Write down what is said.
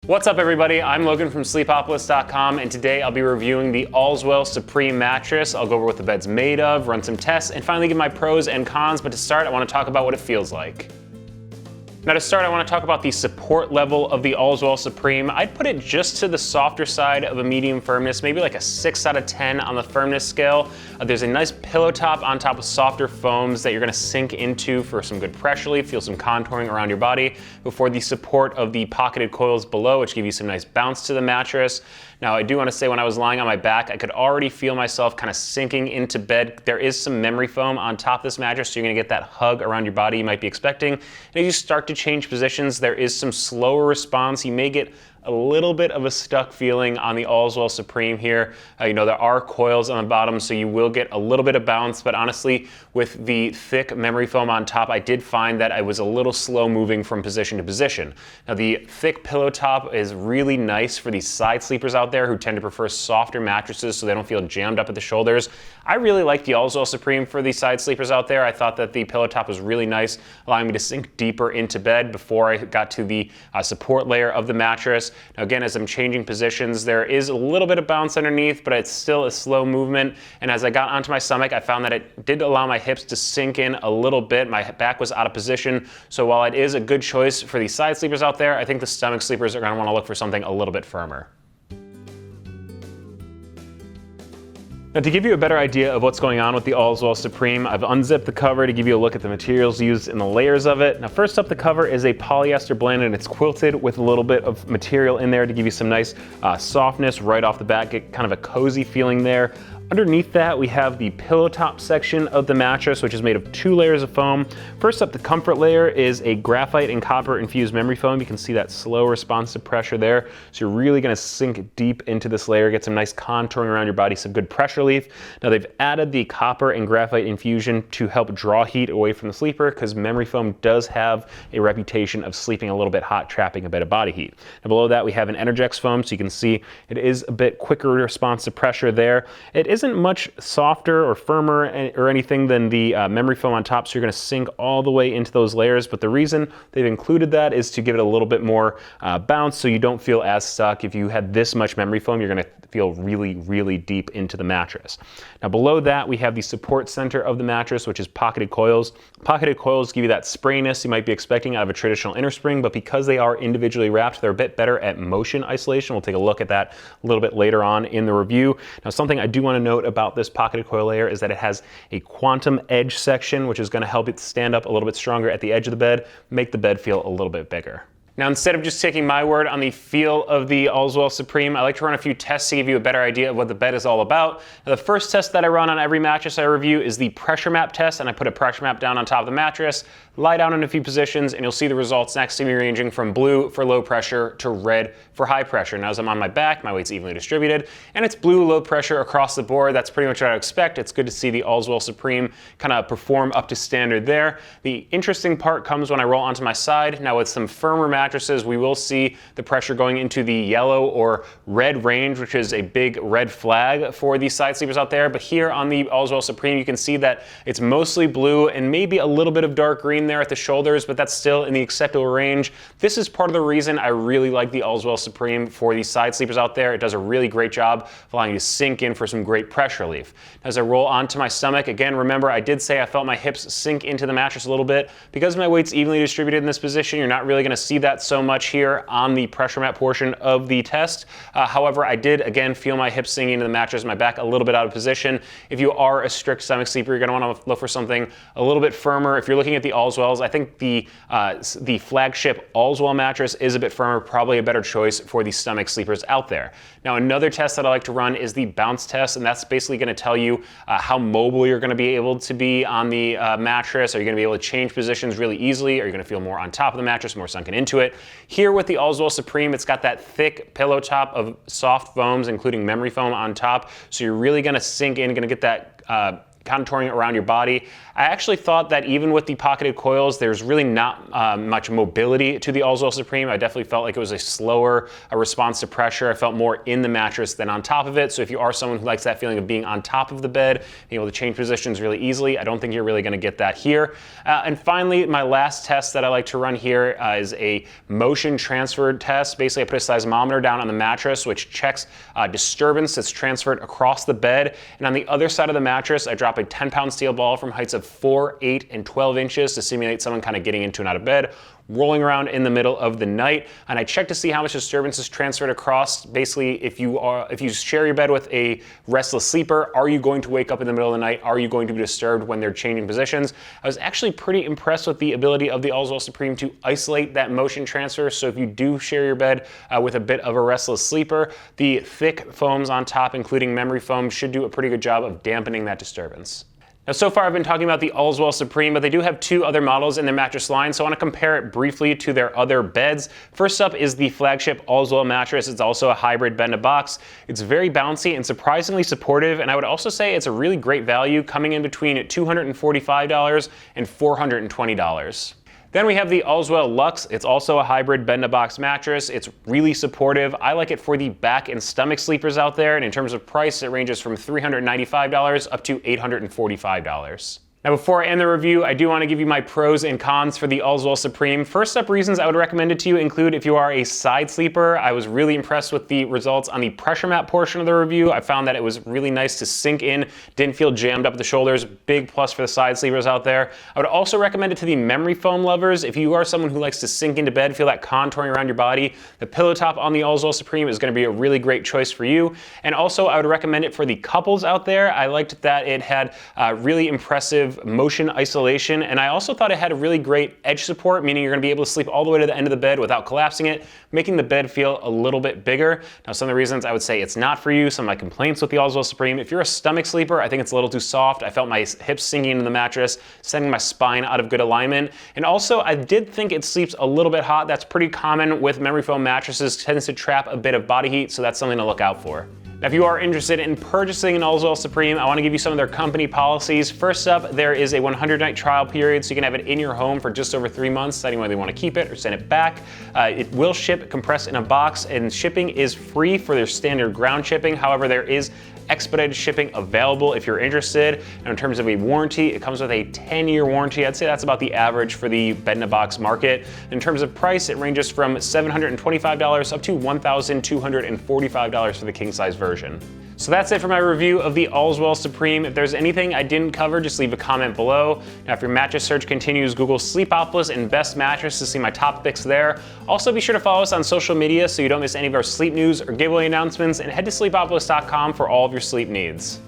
What's up everybody, I'm Logan from Sleepopolis.com, and today I'll be reviewing the Allswell Supreme mattress. I'll go over what the bed's made of, run some tests, and finally give my pros and cons, but to start I want to talk about what it feels like. Now to start, I want to talk about the support level of the Allswell Supreme. I'd put it just to the softer side of a medium firmness, maybe like a 6 out of 10 on the firmness scale. There's a nice pillow top on top of softer foams that you're going to sink into for some good pressure relief, feel some contouring around your body, before the support of the pocketed coils below, which give you some nice bounce to the mattress. Now I do want to say, when I was lying on my back, I could already feel myself kind of sinking into bed. There is some memory foam on top of this mattress, so you're going to get that hug around your body you might be expecting. And as you start to change positions, there is some slower response. You may get a little bit of a stuck feeling on the Allswell Supreme here. You know, there are coils on the bottom, so you will get a little bit of bounce, but honestly, with the thick memory foam on top, I did find that I was a little slow moving from position to position. Now, the thick pillow top is really nice for these side sleepers out there who tend to prefer softer mattresses so they don't feel jammed up at the shoulders. I really like the Allswell Supreme for these side sleepers out there. I thought that the pillow top was really nice, allowing me to sink deeper into bed before I got to the support layer of the mattress. Now again, as I'm changing positions, there is a little bit of bounce underneath, but it's still a slow movement. And as I got onto my stomach, I found that it did allow my hips to sink in a little bit. My back was out of position. So while it is a good choice for these side sleepers out there, I think the stomach sleepers are going to want to look for something a little bit firmer. Now, to give you a better idea of what's going on with the Allswell Supreme, I've unzipped the cover to give you a look at the materials used in the layers of it. Now, first up, the cover is a polyester blend, and it's quilted with a little bit of material in there to give you some nice softness right off the bat, get kind of a cozy feeling there. Underneath that, we have the pillow top section of the mattress, which is made of 2 layers of foam. First up, the comfort layer is a graphite and copper infused memory foam. You can see that slow response to pressure there. So you're really gonna sink deep into this layer, get some nice contouring around your body, some good pressure relief. Now they've added the copper and graphite infusion to help draw heat away from the sleeper, because memory foam does have a reputation of sleeping a little bit hot, trapping a bit of body heat. Now below that, we have an Energex foam, so you can see it is a bit quicker response to pressure there. It isn't much softer or firmer or anything than the memory foam on top, so you're going to sink all the way into those layers, but the reason they've included that is to give it a little bit more bounce, so you don't feel as stuck. If you had this much memory foam, you're going to feel really, really deep into the mattress. Now below that, we have the support center of the mattress, which is pocketed coils. Pocketed coils give you that springiness you might be expecting out of a traditional inner spring, but because they are individually wrapped, they're a bit better at motion isolation. We'll take a look at that a little bit later on in the review. Now, something I do want to note about this pocketed coil layer is that it has a quantum edge section, which is going to help it stand up a little bit stronger at the edge of the bed, make the bed feel a little bit bigger. Now, instead of just taking my word on the feel of the Allswell Supreme, I like to run a few tests to give you a better idea of what the bed is all about. Now, the first test that I run on every mattress I review is the pressure map test, and I put a pressure map down on top of the mattress, lie down in a few positions, and you'll see the results next to me ranging from blue for low pressure to red for high pressure. Now, as I'm on my back, my weight's evenly distributed, and it's blue low pressure across the board. That's pretty much what I expect. It's good to see the Allswell Supreme kind of perform up to standard there. The interesting part comes when I roll onto my side. Now, with some firmer mattresses, we will see the pressure going into the yellow or red range, which is a big red flag for these side sleepers out there. But here on the Allswell Supreme, you can see that it's mostly blue and maybe a little bit of dark green there at the shoulders, but that's still in the acceptable range. This is part of the reason I really like the Allswell Supreme for these side sleepers out there. It does a really great job of allowing you to sink in for some great pressure relief. As I roll onto my stomach, again, remember I did say I felt my hips sink into the mattress a little bit. Because my weight's evenly distributed in this position, you're not really going to see that so much here on the pressure map portion of the test. However, I did again feel my hips sinking into the mattress, my back a little bit out of position. If you are a strict stomach sleeper, you're going to want to look for something a little bit firmer. If you're looking at the Allswells, I think the flagship Allswell mattress is a bit firmer, probably a better choice for the stomach sleepers out there. Now, another test that I like to run is the bounce test, and that's basically going to tell you how mobile you're going to be able to be on the mattress. Are you going to be able to change positions really easily? Are you going to feel more on top of the mattress, more sunken into it? Here with the Allswell Supreme, it's got that thick pillow top of soft foams, including memory foam on top. So you're really going to sink in, going to get that contouring around your body. I actually thought that even with the pocketed coils, there's really not much mobility to the Allswell Supreme. I definitely felt like it was a slower response to pressure. I felt more in the mattress than on top of it. So if you are someone who likes that feeling of being on top of the bed, being able to change positions really easily, I don't think you're really going to get that here. And finally, my last test that I like to run here is a motion transfer test. Basically, I put a seismometer down on the mattress, which checks disturbance that's transferred across the bed. And on the other side of the mattress, I drop a 10-pound steel ball from heights of 4, 8, and 12 inches to simulate someone kind of getting into and out of bed, rolling around in the middle of the night. And I check to see how much disturbance is transferred across. Basically, if you share your bed with a restless sleeper, are you going to wake up in the middle of the night? Are you going to be disturbed when they're changing positions? I was actually pretty impressed with the ability of the Allswell Supreme to isolate that motion transfer. So if you do share your bed with a bit of a restless sleeper, the thick foams on top, including memory foam, should do a pretty good job of dampening that disturbance. Now, so far I've been talking about the Allswell Supreme, but they do have 2 other models in their mattress line, so I want to compare it briefly to their other beds. First up is the flagship Allswell mattress. It's also a hybrid bed-in-a-box. It's very bouncy and surprisingly supportive, and I would also say it's a really great value, coming in between $245 and $420. Then we have the Allswell Luxe. It's also a hybrid bed-in-a-box mattress. It's really supportive. I like it for the back and stomach sleepers out there, and in terms of price, it ranges from $395 up to $845. Now, before I end the review, I do want to give you my pros and cons for the Allswell Supreme. First up, reasons I would recommend it to you include if you are a side sleeper. I was really impressed with the results on the pressure mat portion of the review. I found that it was really nice to sink in, didn't feel jammed up at the shoulders. Big plus for the side sleepers out there. I would also recommend it to the memory foam lovers. If you are someone who likes to sink into bed, feel that contouring around your body, the pillow top on the Allswell Supreme is going to be a really great choice for you. And also, I would recommend it for the couples out there. I liked that it had really impressive motion isolation, and I also thought it had a really great edge support, meaning you're going to be able to sleep all the way to the end of the bed without collapsing it, making the bed feel a little bit bigger. Now, some of the reasons I would say it's not for you, some of my complaints with the Allswell Supreme: if you're a stomach sleeper, I think it's a little too soft. I felt my hips sinking into the mattress, sending my spine out of good alignment. And also, I did think it sleeps a little bit hot. That's pretty common with memory foam mattresses, tends to trap a bit of body heat, so that's something to look out for. Now, if you are interested in purchasing an Allswell Supreme, I want to give you some of their company policies. First up, there is a 100-night trial period, so you can have it in your home for just over 3 months, deciding whether you want to keep it or send it back. It will ship compressed in a box, and shipping is free for their standard ground shipping. However, there is expedited shipping available if you're interested. Now, in terms of a warranty, it comes with a 10-year warranty. I'd say that's about the average for the bed-in-a-box market. In terms of price, it ranges from $725 up to $1,245 for the king-size version. So that's it for my review of the Allswell Supreme. If there's anything I didn't cover, just leave a comment below. Now, if your mattress search continues, Google Sleepopolis and Best Mattress to see my top picks there. Also, be sure to follow us on social media so you don't miss any of our sleep news or giveaway announcements, and head to sleepopolis.com for all of your sleep needs.